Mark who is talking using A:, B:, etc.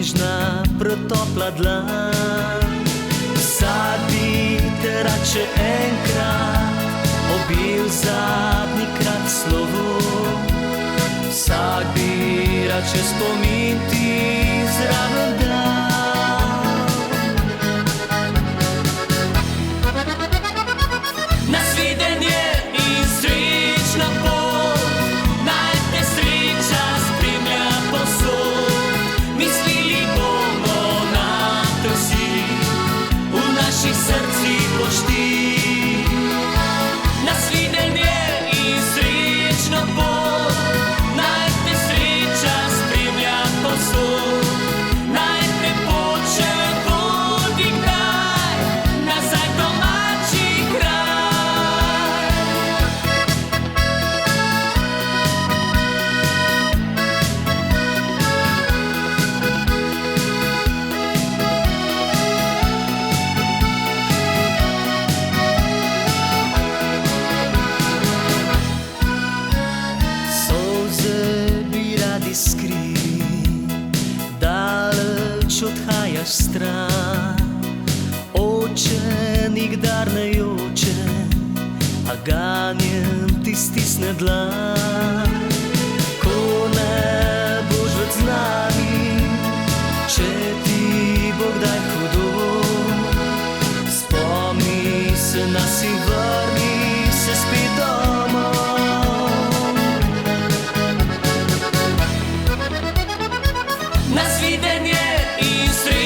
A: nežna, pretopla dlan. Vsak bi te rad še enkrat objel zadnjikrat slovo. Vsak bi rad še spomin ti zraven dal. Nasvidenje in srečna pot, naj te sreča spremlja povsod. Mislili bomo na te vsi, v naših srcih boš ti. Nasvidenje in srečna pot, naj te sreča spremlja povsod. Naj te poče vodi kdaj nazaj v domači kraj. Solze bi radi skrili, daleč odhajaš stran. Oče nikdar ne joče, a ganjem ti stisne dlan. Ko ne boš več z nami, če ti bo kdaj hudo, spomni se nas in vrni se spet domov. Nasvidenje in srečna